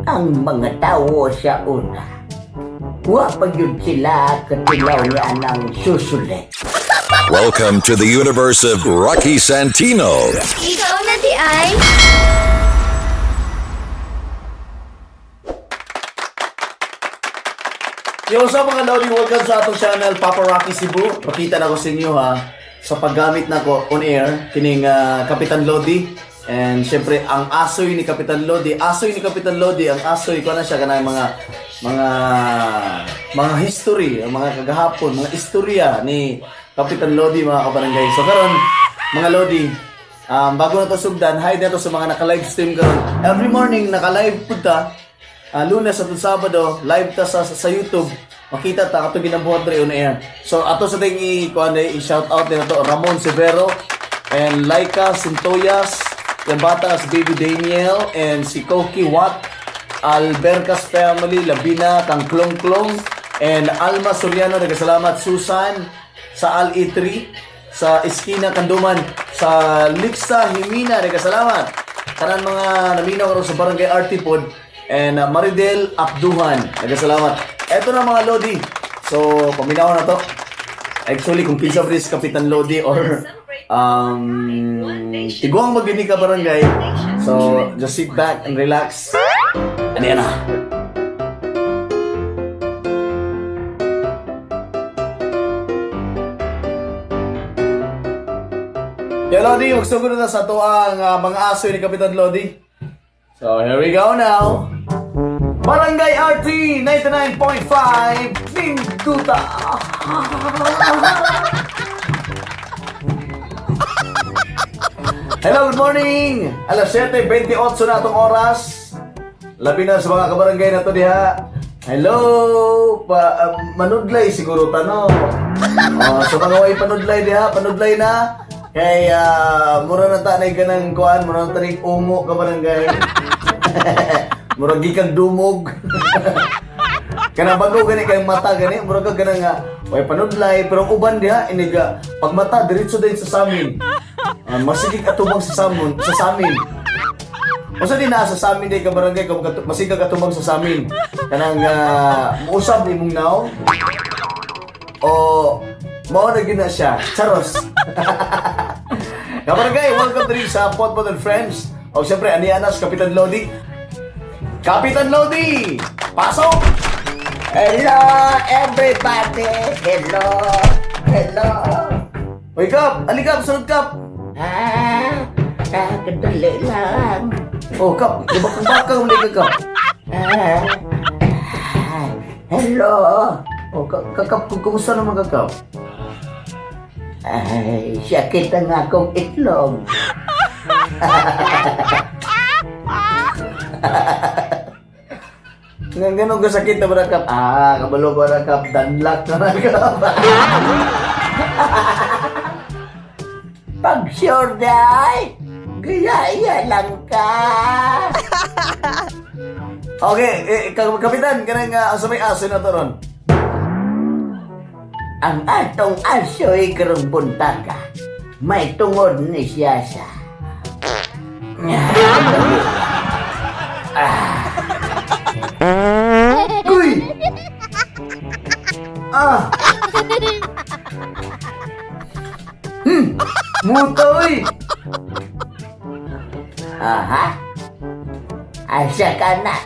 ang mga tao sa una. Wa pa yun sila katilaw niya ng susulit. Welcome to the universe of Rocky Santino. Ikaw na di ay? Yo, sa mga Lodi, welcome sa atong channel, Papa Rocky Cebu. Pakita na ko sa inyo ha, sa paggamit na ko on air, kining Kapitan Lodi. And syempre, ang asoy ni Kapitan Lodi, ang asoy ko na siya, kanang mga history, mga kagahapon, mga istorya ni Kapitan Lodi, mga kabarangay. So karon mga Lodi, bago na to sugdan, hi na to sa mga naka-live stream karon. Every morning, naka-live po ta. Lunes at Sabado, live ta sa YouTube. Makita ta ato ginabuhat dre on air. So ato sa ting i-shout out nila to Ramon Severo and Laika Sintoyas, yung bata si Baby Daniel and si Koki Watt, Albercas family, Labina, kang Klong Klong and Alma Soriano, nagkasalamat Susan sa Al-E3 sa Iskina Kanduman, sa Lixa Himina, nagkasalamat kanan mga naminaw karon sa Barangay Artipod and Maridel Abduhan, nagkasalamat. Eto na mga Lodi. So, paminaw na to. Actually, kung kinsa ba si Kapitan Lodi or tiguang magini ka barangay. So, just sit back and relax. Ano yan na? Yo Lodi, magsugod na sa ito ang mga aso ni Kapitan Lodi. So, here we go now. Barangay RT 99.5 Minduta. Hello, good morning. Alas 7:28 na itong oras. Labi na sa mga kabarangay na ito diha. Hello, manudlay siguro tano. So mga way panudlay diha, panudlay na. Kay mura na tanay ka ng kuan, mura na tanig umo kabarangay. Mura gikang dumog. Kana bago gani kay mata gani, mura ka ganang way panudlay pero uban diha iniga pag mata diretso din sa samin. Masigig atubang sa samin. Usa din na sa samin day ka barangay kung masigig atubang sa samin. Kanang muusab ni mong naw. O mao na gina siya. Charos. Kabarangay, welcome to sa Potpot and Friends. O siyempre, Anianas, Kapitan Lodi. Kapitan Lodi! Pasok! Hello, everybody! Hello! Uy, Kap! Ali, Kap! Sunod, Kap! Kadali lang. Oh, Kap! Diba kung baka muli ka, Kap? Hello! Oh, Kap, kumusta naman ka, Kap? Ay, sakit ang akong itlog. Nga ganun ka sakit na ba, Kap? Kabalo ba na, Kap? Danlak na na, Kap? Pag sure day, gaya lang ka. Okay, Kapitan, kanang asa may aso na to ron. Ang atong aso'y karong buntaga. May tungod ni siya sa... Uy! Muta, uy! Aha. Asa ka na.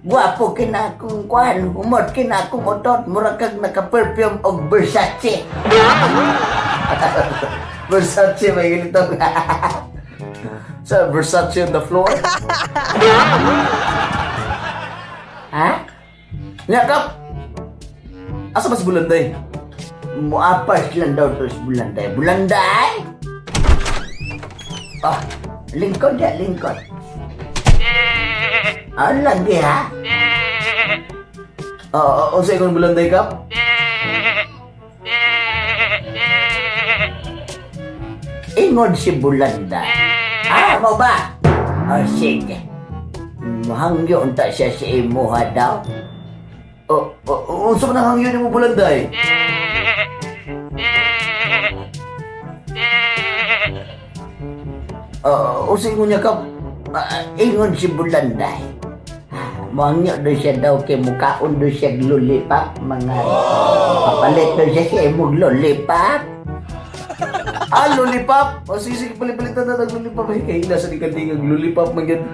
Guwapo kinakong kwan. Umot kinakong otot. Murag kag naka-perfume og Versace. Versace, may ganito. Sa Versace on the floor. Ha? Kap! Asa ba si Bulanday? Muapas lang daw to si Bulanday. Bulanday? Lingkod ya, lingkod. Lagi ha? Sa ikon Bulanday, Kap? Ingon si Bulanday. Mo ba? Sige. Mahangyo unta siya sa imuha daw. Unsa man ang hangyo ni mo Bulanday? Using mo niya ka, ingon si Bulanday. Mangyo doon siya daw kay mukaon doon siya lollipop. Mga papalit doon siya siya mong lollipop. Lollipop! O sige, palitan na ng lollipop. Ay, kaya nasa tingkad-tingkad, lollipop man yan.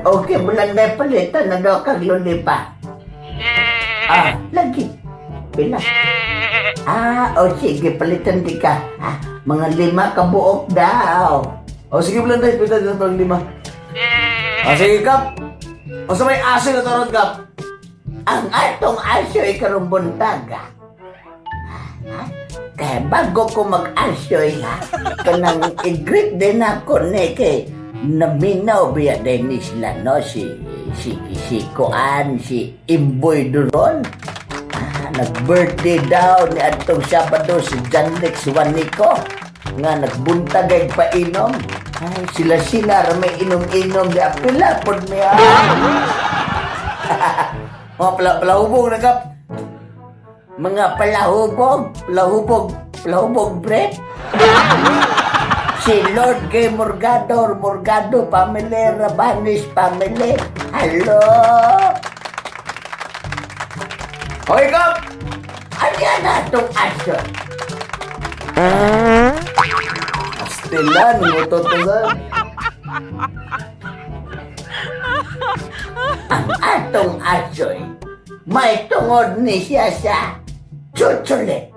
Okay, bulan na palitan na daw kag lollipop. Lagi. Pila. O sige, palitan di ka. Mga 5 kabuok daw. O sige, bulan na, palitan na ng 5. Sige, Kap. O sa may aso na tarot, Kap. Ang atong aso ay karumbuntaga. Kaya bago ko mag-asoy kanang i-greet din ako ni kay naminaw biya din isla no si Koan, si Imboy Duron. Nag-birthday daw ni atong Sabado si Janlex Juanico nga nagbuntag ay painom. Ay, sila may inom-inom di apila pod niya. Palahubog na, Kap. Mga palahubog bread. Si Lord Gay Morgado family, Rabanis family. Hello. Okay, Kap. Ano na itong aso? Astilan, ngutot ko sa. Ang atong aso'y may tungod ni siya sa chuchule.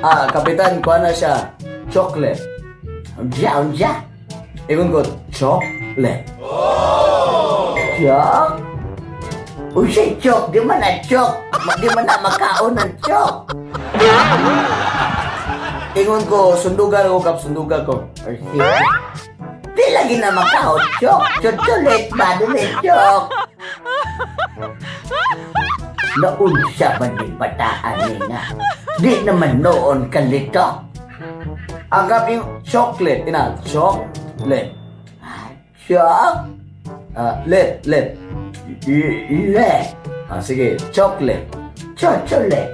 Kapitan, kuha na siya. Chocolate. Unja. Ikon ko, chocolate. Chok? Usay chok, di man na chok. Di man na makaon ng chok. Ingon ko, sundugan ko, Kap, sundugan ko. Di lagi na makaon chok. Chuchulit ba din chok? Naunsa ba di bataan niya? Di naman noon kalito. Ang Kap, yung chocolate. Chocolate. Chok? Let. Le. Sige, chocolate. Chuchulit.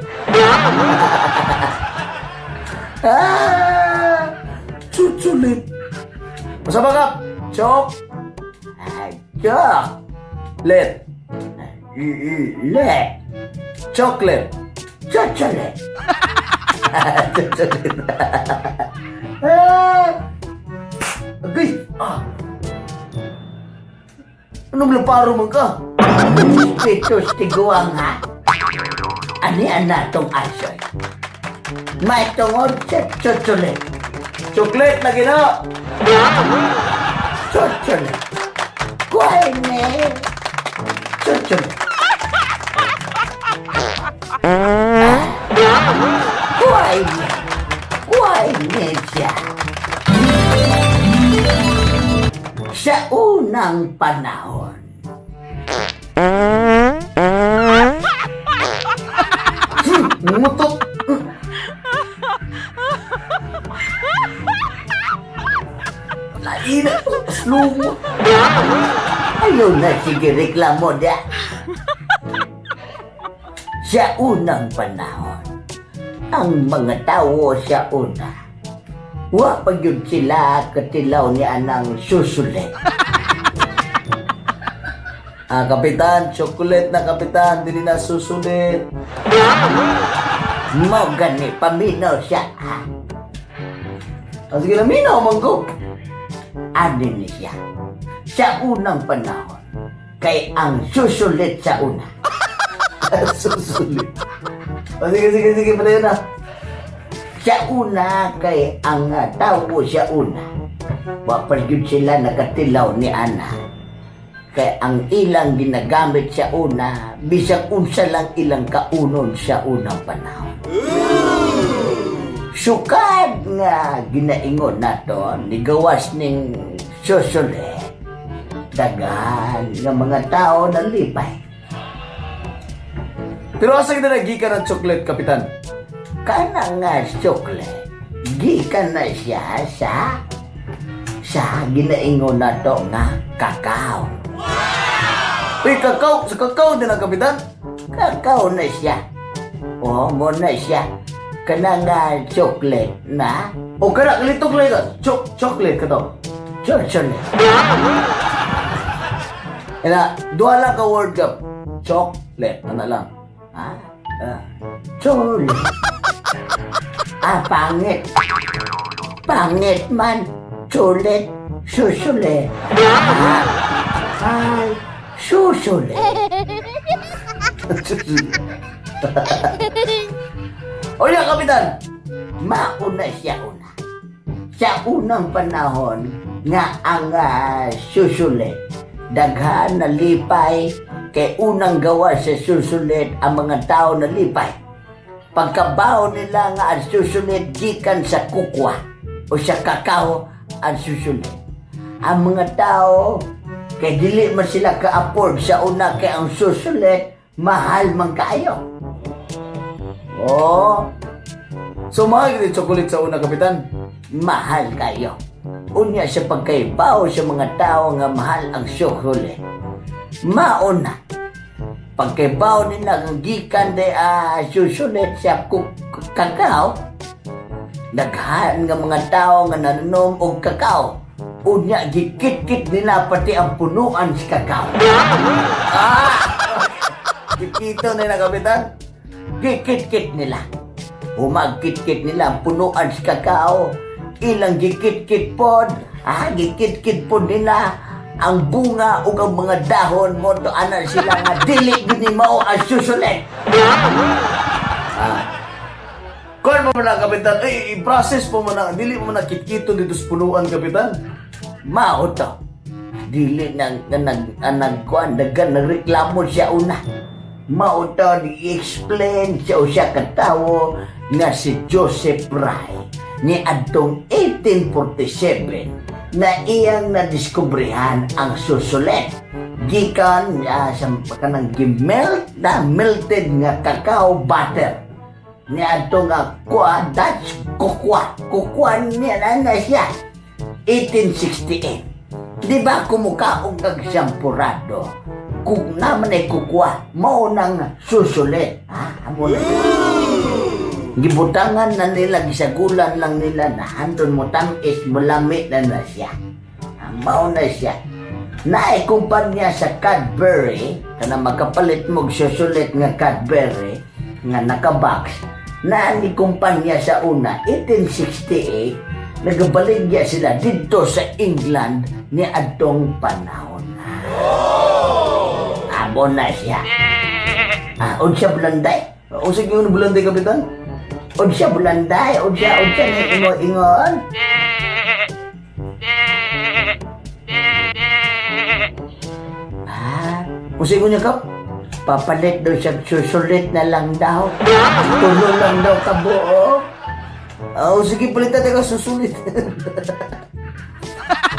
Chuchulit. Masama, Kap? Chok. Let. Le. Chocolate. Chuchulit. Chuchulit. Agay! Anong laparo mo ka? Pitos tiguang ha. Ani na tong asoy. May tungod sa chuchulit. Chocolate lagi na! Chuchulit. Kuhay ni. Chuchulit. Kuhay ni siya. Sa unang panahon. Mutok! Lain! Slow mo! Ayaw na sige reklamo da. Sa unang panahon, ang mga tao sa una, wa pa yun sila katilaw ni anang susulit. Kapitan, chocolate na, Kapitan, dili na susulit. Mo gani paminaw siya ha. Sige na, minaw, manggo. Ano ni siya? Sa unang panahon, kay ang susulit sa una. Susulit. Sige, pala yun na. Sa una, kay ang tao sa una, wa pa yun sila nakatilaw ni ana. Kaya ang ilang ginagamit sa una, bisag unsa lang ilang kaunon sa unang panahon. Sukad nga ginaingon nato, nigawas ning susulit. Dagan nga mga tao na lipay. Pero asa kita nagika ng chocolate, Kapitan? Kana nga chocolate, gikan na siya sa ginaingon nato nga kakao. Uy, kakao! Sa kakao din ang, Kapitan? Kakao na siya. O, mo na siya. Kana nga chocolate na O, kana, kalitok lang ka. Chocolate ka to. chocolate. Ina, duha lang ka word ka. Chocolate. Ano lang? Ah, chole. Pangit. Pangit man. Chulit. Susule. Susule. O yan, Kapitan. Mauna siya una. Sa unang panahon nga ang susulit. Daghan na lipay kay unang gawa sa susulit ang mga tao na lipay. Pagkabaw nila nga ang susulit gikan sa kukwa o sa kakao ang susulit. Ang mga tao kay dili man sila ka-afford sa una kay ang susulit mahal man kayo. Oh. So, mahal din chocolate sa una, Kapitan. Mahal kayo. Unya sa pagkaibaw sa mga tao nga mahal ang susulit. Mauna. Pagkaibaw nila ang gikan de susulit sa kakao, daghan nga mga tao nga nanunom og kakao. Unya gikit-kit nila pati ang punuan sa kakao. Kikito nila, Kapitan. Gikit-kit nila. Humagkit-kit nila ang punuan sa kakao. Ilang gikit-kit pod. Gikit-kit pod nila ang bunga ug ang mga dahon mo to ana sila nga dili gini mao ang susulit. Kung mo na, Kapitan, i-process po mo na, dili mo na kitkito dito sa punuan, Kapitan. Mao to. Dili nang nagkuan dagan nagreklamo siya una. Mao to ni-explain sa usa ka tawo nga si Joseph Ray ni adtong 1847 na iyang nadiskubrihan ang susulit gikan sa kanang gimelt na melted nga cacao butter ni adtong Dutch kukwa niya na siya 1868. Di ba kumukaong kag sampurado kung naman ay kukwa mao nang susulit amo na gibutangan na nila, gisagulan lang nila na handon mo tamis, mulami na siya. Mao na siya. Naay kumpanya sa Cadbury, kana makapalit mong susulit nga Cadbury, nga nakabox, na ni kumpanya sa una, 1868, nagabaligya sila dito sa England ni adtong panahon. Amo na siya. Unsa bulanday? O sige yung bulanday, Kapitan? Unsa bulanday, unsa ni ingon. O sige niya, Kap? Papalit daw siya susulit na lang daw. Tulo lang daw kabuo. O sige, palitan ka susulit.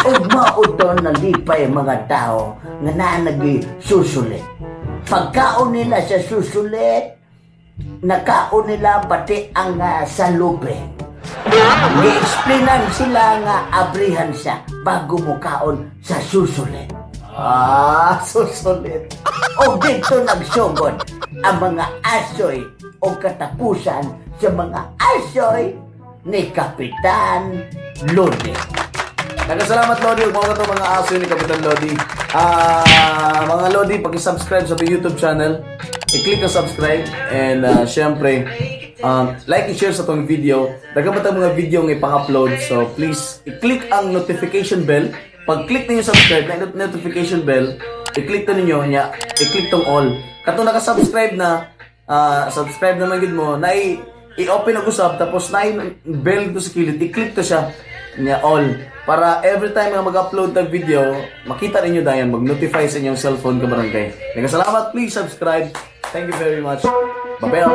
Ug mao to nalipay mga tao nga naanagi susulit. Pagkaon nila sa susulit, nakaon nila pati ang salube. Gi-explainan sila nga abrihan siya bago mo kaon sa susulit. Susulit. O dito nagsugod ang mga asoy o katapusan sa mga asoy ni Kapitan Lodi. Nagkasalamat, Lodi. Huwag mga mga aso ni Kapitan Lodi. Mga Lodi, pag-subscribe sa YouTube channel, i-click ang subscribe, and syempre, like and share sa itong video. Daga ba itong mga video ng ipang-upload? So please, i-click ang notification bell. Pag-click ninyo subscribe, na notification bell, i-click to ninyo niya, i-click tong all. Katong naka-subscribe na, subscribe na magid mo, na i-open ang usap, tapos na bell to sa kilid, i-click to siya niya all. Para every time nga mag-upload ng video, makita ninyo dayan, mag-notify sa inyong cellphone ka barangay. Nagkasalamat, please subscribe. Thank you very much. Bye-bye.